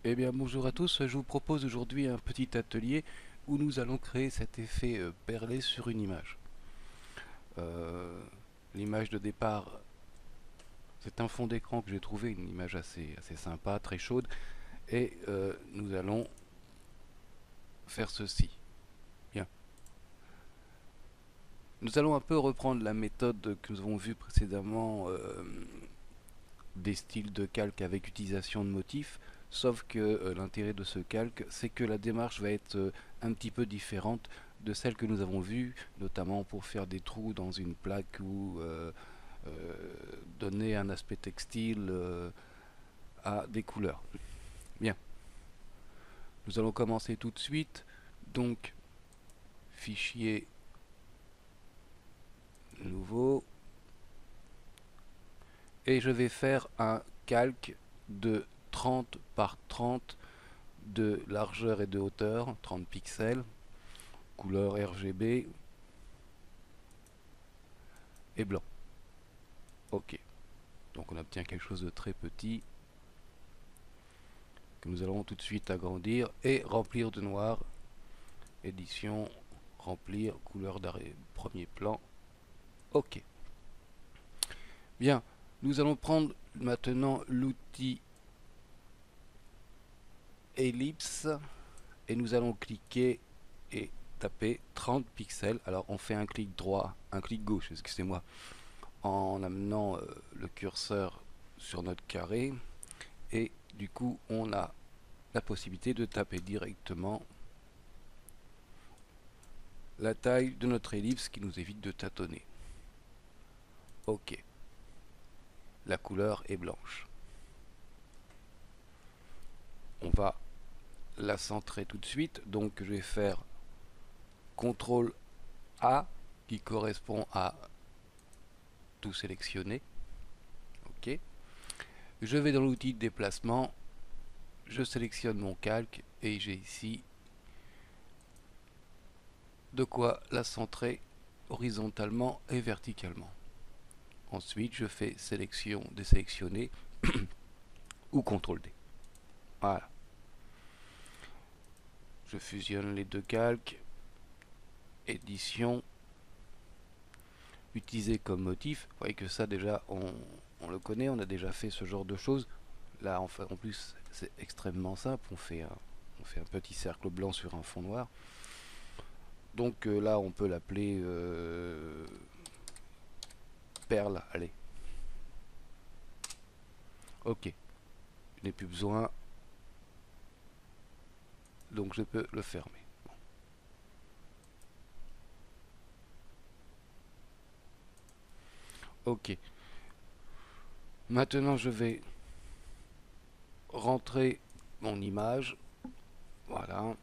Eh bien bonjour à tous, je vous propose aujourd'hui un petit atelier où nous allons créer cet effet perlé sur une image. Euh, L'image de départ, c'est un fond d'écran que j'ai trouvé, une image assez sympa, très chaude, et nous allons faire ceci. Bien. Nous allons un peu reprendre la méthode que nous avons vue précédemment des styles de calque avec utilisation de motifs, sauf que l'intérêt de ce calque, c'est que la démarche va être un petit peu différente de celle que nous avons vue, notamment pour faire des trous dans une plaque ou euh, donner un aspect textile à des couleurs. Bien, nous allons commencer tout de suite. Donc, fichier nouveau, et je vais faire un calque de 30 par 30 de largeur et de hauteur, 30 pixels, couleur RGB et blanc. Ok, donc on obtient quelque chose de très petit que nous allons tout de suite agrandir et remplir de noir. Édition, remplir, couleur d'arrêt, premier plan. Ok. Bien, nous allons prendre maintenant l'outil ellipse et nous allons cliquer et taper 30 pixels. Alors on fait un clic droit, un clic gauche, excusez-moi, en amenant le curseur sur notre carré, et du coup on a la possibilité de taper directement la taille de notre ellipse qui nous évite de tâtonner. Ok, la couleur est blanche. On va la centrer tout de suite, donc je vais faire CTRL A qui correspond à tout sélectionner. Ok, je vais dans l'outil de déplacement, je sélectionne mon calque et j'ai ici de quoi la centrer horizontalement et verticalement. Ensuite, je fais sélection, désélectionner ou CTRL D. Voilà. Je fusionne les deux calques, édition, utiliser comme motif. Vous voyez que ça déjà, on le connaît, on a déjà fait ce genre de choses. Là, en plus, c'est extrêmement simple. On fait un petit cercle blanc sur un fond noir. Donc là, on peut l'appeler perle. Allez. Ok. Je n'ai plus besoin. Donc je peux le fermer. Ok. Maintenant, je vais rentrer mon image. Voilà.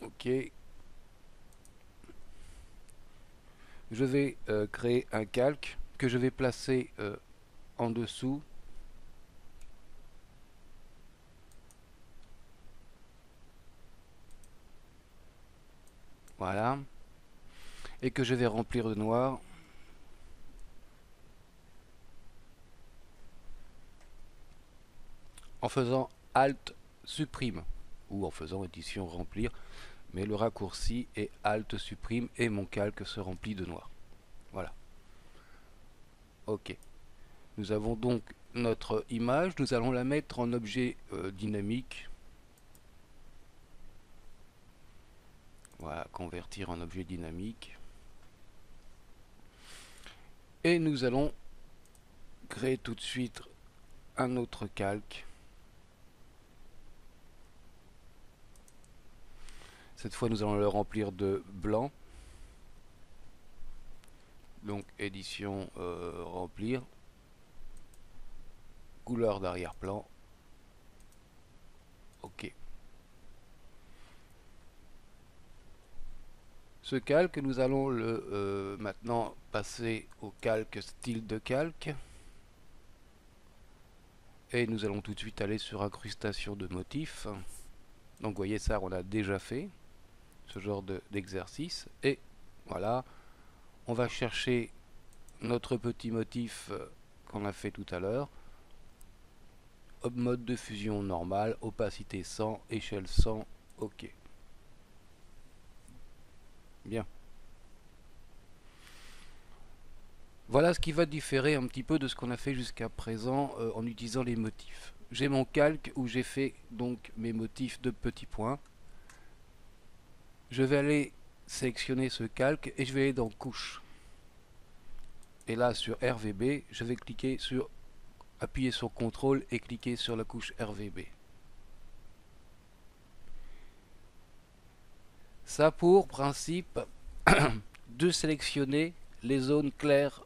Ok. Je vais créer un calque que je vais placer en dessous. Voilà. Et que je vais remplir de noir. En faisant Alt supprime. Ou en faisant édition remplir. Mais le raccourci est Alt supprime et mon calque se remplit de noir. Voilà. Ok. Nous avons donc notre image. Nous allons la mettre en objet dynamique. Voilà, convertir en objet dynamique. Et nous allons créer tout de suite un autre calque. Cette fois, nous allons le remplir de blanc. Donc, édition remplir. Couleur d'arrière-plan. Ok. Ce calque, nous allons le maintenant passer au calque style de calque. Et nous allons tout de suite aller sur incrustation de motifs. Donc vous voyez ça, on a déjà fait ce genre d'exercice. Et voilà, on va chercher notre petit motif qu'on a fait tout à l'heure. Mode de fusion normal, opacité 100, échelle 100, ok. Bien. Voilà ce qui va différer un petit peu de ce qu'on a fait jusqu'à présent en utilisant les motifs. J'ai mon calque où j'ai fait donc mes motifs de petits points. Je vais aller sélectionner ce calque et je vais aller dans couche. Et là sur RVB, je vais cliquer sur appuyer sur CTRL et cliquer sur la couche RVB. Ça a pour principe de sélectionner les zones claires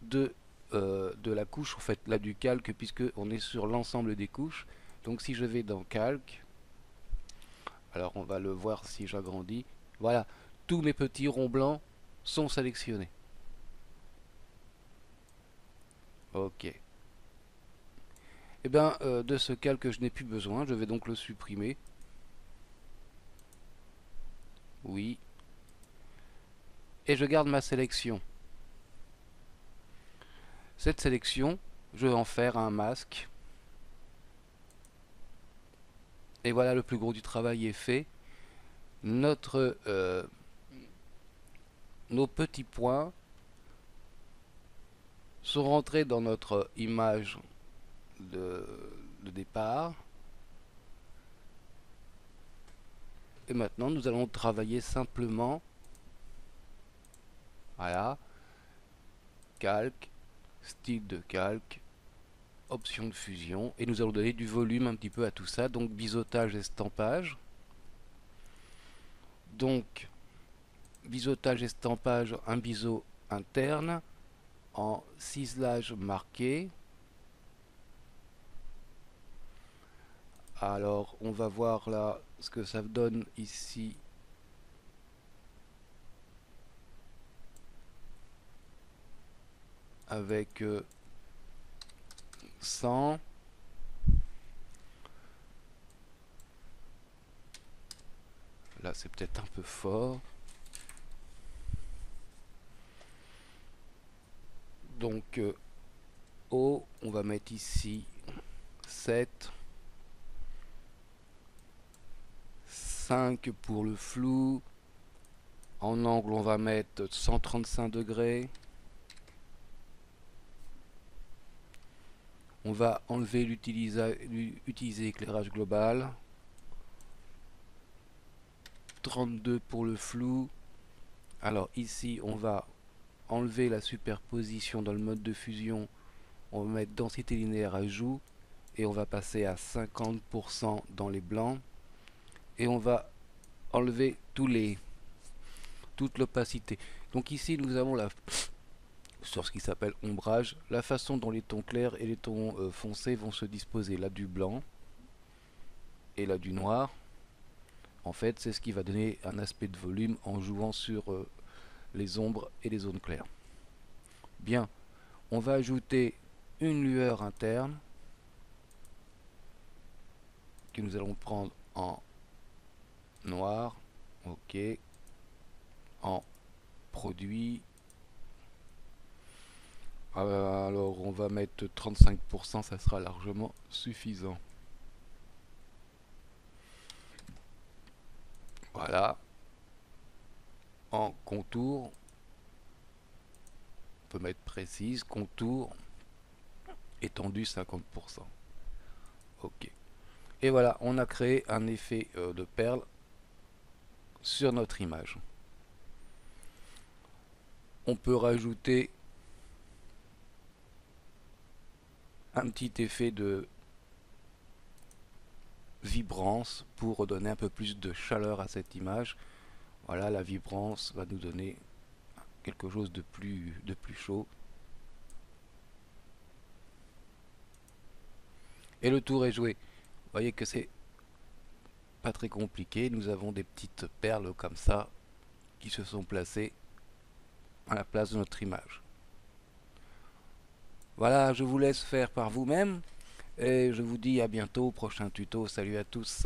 de la couche, en fait, là du calque, puisque on est sur l'ensemble des couches. Donc si je vais dans calque, alors on va le voir si j'agrandis, voilà, tous mes petits ronds blancs sont sélectionnés. Ok. Et bien de ce calque je n'ai plus besoin, je vais donc le supprimer. Oui. Et je garde ma sélection. Cette sélection, je vais en faire un masque. Et voilà, le plus gros du travail est fait. Nos petits points sont rentrés dans notre image de départ. Et maintenant, nous allons travailler simplement. Voilà. Calque, style de calque, option de fusion. Et nous allons donner du volume un petit peu à tout ça. Donc, biseautage, estampage. Donc, biseautage, estampage, un biseau interne en ciselage marqué. Alors, on va voir là ce que ça donne ici. Avec 100. Là, c'est peut-être un peu fort. Donc, haut, on va mettre ici 7. 5 pour le flou. En angle, on va mettre 135 degrés. On va enlever l'utiliser éclairage global. 32 pour le flou. Alors ici, on va enlever la superposition dans le mode de fusion. On va mettre densité linéaire ajout. Et on va passer à 50% dans les blancs. Et on va enlever toute l'opacité. Donc ici, nous avons sur ce qui s'appelle ombrage, la façon dont les tons clairs et les tons foncés vont se disposer. Là du blanc et là du noir. En fait, c'est ce qui va donner un aspect de volume en jouant sur les ombres et les zones claires. Bien, on va ajouter une lueur interne que nous allons prendre en noir, ok, en produit. Alors on va mettre 35%, ça sera largement suffisant. Voilà. En contour, on peut mettre précise, contour, étendu 50%. Ok. Et voilà, on a créé un effet de perle sur notre image. On peut rajouter un petit effet de vibrance pour redonner un peu plus de chaleur à cette image. Voilà, la vibrance va nous donner quelque chose de plus chaud. Et le tour est joué. Vous voyez que c'est pas très compliqué. Nous avons des petites perles comme ça qui se sont placées à la place de notre image. Voilà, je vous laisse faire par vous-même et je vous dis à bientôt au prochain tuto. Salut à tous.